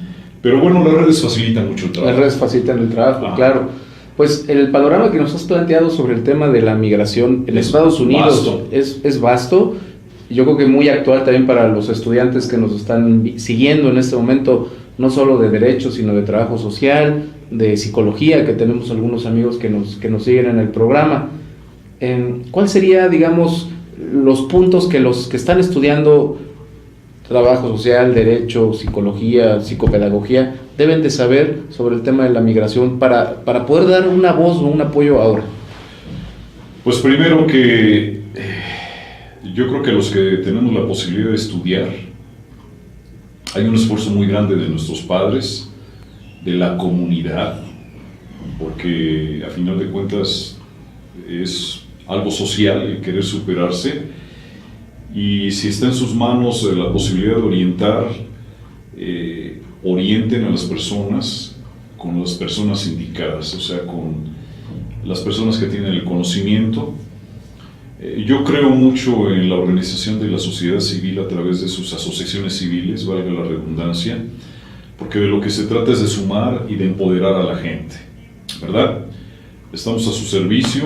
Pero bueno, las redes facilitan mucho el trabajo. Las redes facilitan el trabajo, claro. Pues el panorama que nos has planteado sobre el tema de la migración en Estados Unidos es vasto. Yo creo que muy actual también para los estudiantes que nos están siguiendo en este momento no solo de derecho, sino de trabajo social, de psicología, que tenemos algunos amigos que nos siguen en el programa. ¿Cuál sería, digamos, los puntos que los que están estudiando trabajo social, derecho, psicología, psicopedagogía, deben de saber sobre el tema de la migración para poder dar una voz o un apoyo ahora? Pues primero que yo creo que los que tenemos la posibilidad de estudiar, hay un esfuerzo muy grande de nuestros padres, de la comunidad, porque a final de cuentas es algo social el querer superarse, y si está en sus manos la posibilidad de orientar, orienten a las personas con las personas indicadas, o sea, con las personas que tienen el conocimiento. Yo creo mucho en la organización de la sociedad civil a través de sus asociaciones civiles, valga la redundancia, porque de lo que se trata es de sumar y de empoderar a la gente, ¿verdad? Estamos a su servicio,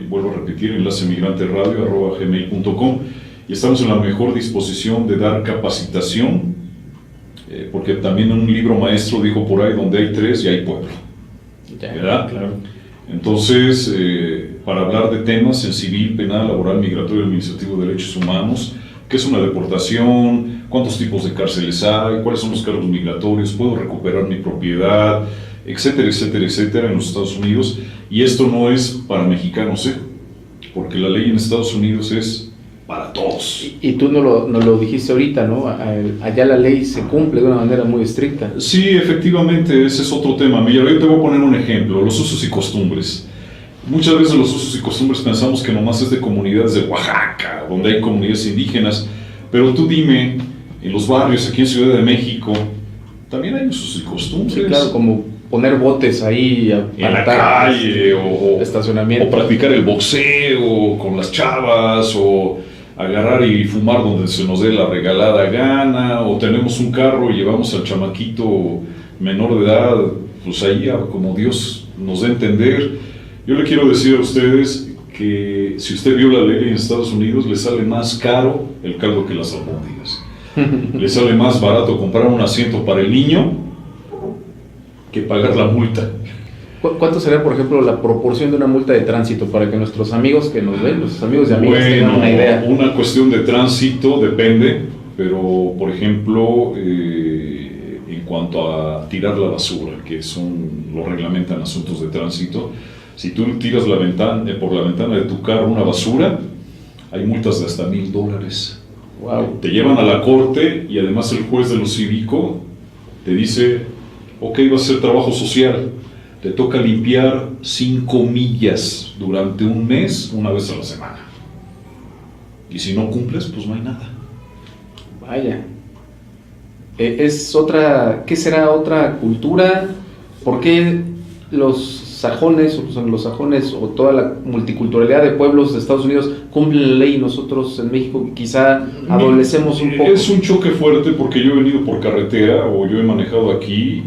vuelvo a repetir, enlacemigranteradio@gmail.com, y estamos en la mejor disposición de dar capacitación, porque también en un libro maestro dijo por ahí, donde hay tres y hay pueblo, ¿verdad? Claro. Entonces, para hablar de temas en civil, penal, laboral, migratorio, administrativo, derechos humanos, qué es una deportación, cuántos tipos de cárceles hay, cuáles son los cargos migratorios, puedo recuperar mi propiedad, etcétera, etcétera, etcétera, en los Estados Unidos. Y esto no es para mexicanos, porque la ley en Estados Unidos es para todos. Y tú no lo dijiste ahorita, ¿no? Allá la ley se cumple de una manera muy estricta. Sí, efectivamente, ese es otro tema. Mira, yo te voy a poner un ejemplo, los usos y costumbres. Muchas veces los usos y costumbres pensamos que nomás es de comunidades de Oaxaca, donde hay comunidades indígenas, pero tú dime, en los barrios aquí en Ciudad de México, también hay usos y costumbres. Sí, claro, como poner botes ahí en la calle, o estacionamiento, o practicar el boxeo con las chavas, o agarrar y fumar donde se nos dé la regalada gana, o tenemos un carro y llevamos al chamaquito menor de edad, pues ahí como Dios nos dé a entender. Yo le quiero decir a ustedes que si usted vio la ley en Estados Unidos, le sale más caro el caldo que las albóndigas. Le sale más barato comprar un asiento para el niño que pagar la multa. ¿Cuánto sería, por ejemplo, la proporción de una multa de tránsito para que nuestros amigos que nos ven, los amigos de amigos, tengan una idea? Una cuestión de tránsito depende, pero por ejemplo, en cuanto a tirar la basura, que lo reglamentan asuntos de tránsito, si tú tiras por la ventana de tu carro una basura, hay multas de hasta $1,000. Wow. Te llevan a la corte y además el juez de lo cívico te dice, ok, va a ser trabajo social, te toca limpiar 5 millas durante un mes, una vez a la semana. Y si no cumples, pues no hay nada. Vaya. ¿Qué será otra cultura? ¿Por qué los sajones o toda la multiculturalidad de pueblos de Estados Unidos cumplen la ley y nosotros en México quizá adolecemos un poco? Es un choque fuerte porque yo he venido por carretera o yo he manejado aquí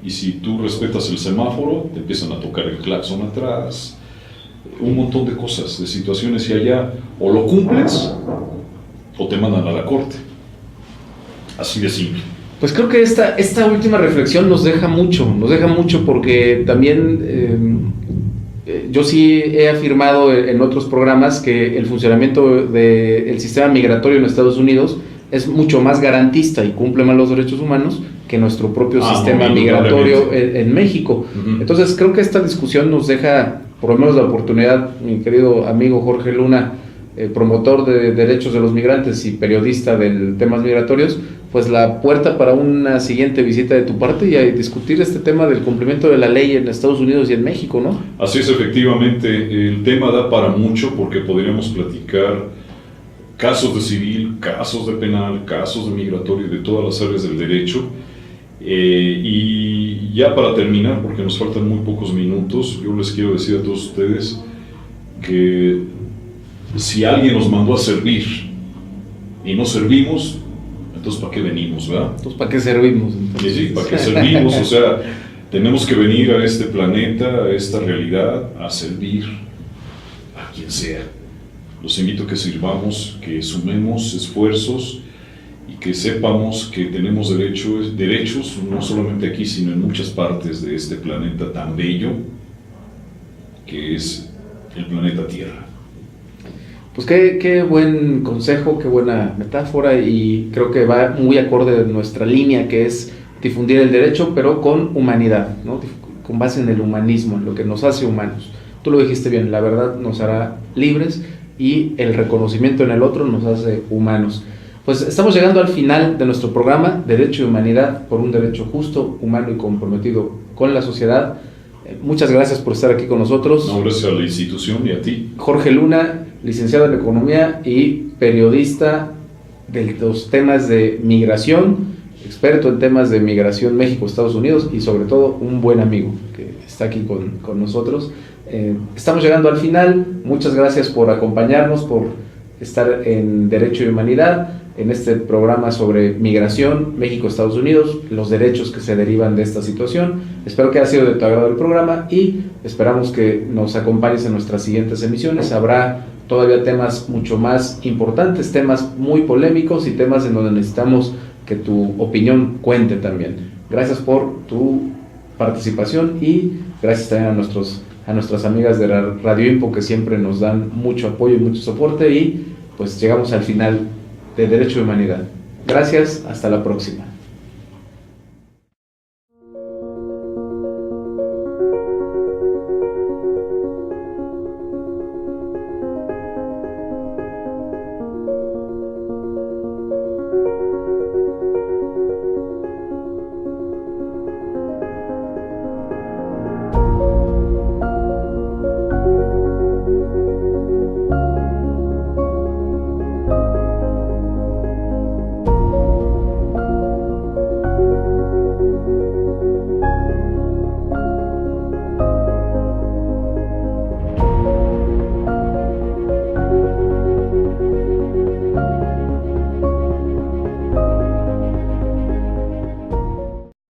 y si tú respetas el semáforo, te empiezan a tocar el claxon atrás, un montón de cosas, de situaciones, y allá o lo cumples o te mandan a la corte. Así de simple. Pues creo que esta última reflexión nos deja mucho porque también yo sí he afirmado en otros programas que el funcionamiento del sistema migratorio en Estados Unidos es mucho más garantista y cumple más los derechos humanos que nuestro propio sistema migratorio en México. Uh-huh. Entonces creo que esta discusión nos deja por lo menos la oportunidad, mi querido amigo Jorge Luna, promotor de derechos de los migrantes y periodista de temas migratorios, pues la puerta para una siguiente visita de tu parte y a discutir este tema del cumplimiento de la ley en Estados Unidos y en México, ¿no? Así es, efectivamente, el tema da para mucho porque podríamos platicar casos de civil, casos de penal, casos de migratorio, de todas las áreas del derecho. Y ya para terminar, porque nos faltan muy pocos minutos, yo les quiero decir a todos ustedes que si alguien nos mandó a servir y no servimos, entonces ¿para qué venimos, verdad? Entonces ¿para qué servimos? Entonces? Sí, ¿para qué servimos? O sea, tenemos que venir a este planeta, a esta realidad, a servir a quien sea. Los invito a que sirvamos, que sumemos esfuerzos y que sepamos que tenemos derechos no solamente aquí, sino en muchas partes de este planeta tan bello que es el planeta Tierra. Pues qué buen consejo, qué buena metáfora, y creo que va muy acorde a nuestra línea, que es difundir el derecho, pero con humanidad, ¿no? Con base en el humanismo, en lo que nos hace humanos. Tú lo dijiste bien, la verdad nos hará libres y el reconocimiento en el otro nos hace humanos. Pues estamos llegando al final de nuestro programa, Derecho y Humanidad, por un derecho justo, humano y comprometido con la sociedad. Muchas gracias por estar aquí con nosotros. No, gracias a la institución y a ti. Jorge Luna, licenciado en Economía y periodista de los temas de migración, experto en temas de migración México-Estados Unidos y sobre todo un buen amigo que está aquí con nosotros. Estamos llegando al final. Muchas gracias por acompañarnos, por estar en Derecho y Humanidad, en este programa sobre migración México-Estados Unidos, los derechos que se derivan de esta situación. Espero que haya sido de tu agrado el programa y esperamos que nos acompañes en nuestras siguientes emisiones. Habrá todavía temas mucho más importantes, temas muy polémicos y temas en donde necesitamos que tu opinión cuente también. Gracias por tu participación y gracias también a nuestras amigas de Radio Info, que siempre nos dan mucho apoyo y mucho soporte, y pues llegamos al final de Derecho y Humanidad. Gracias, hasta la próxima.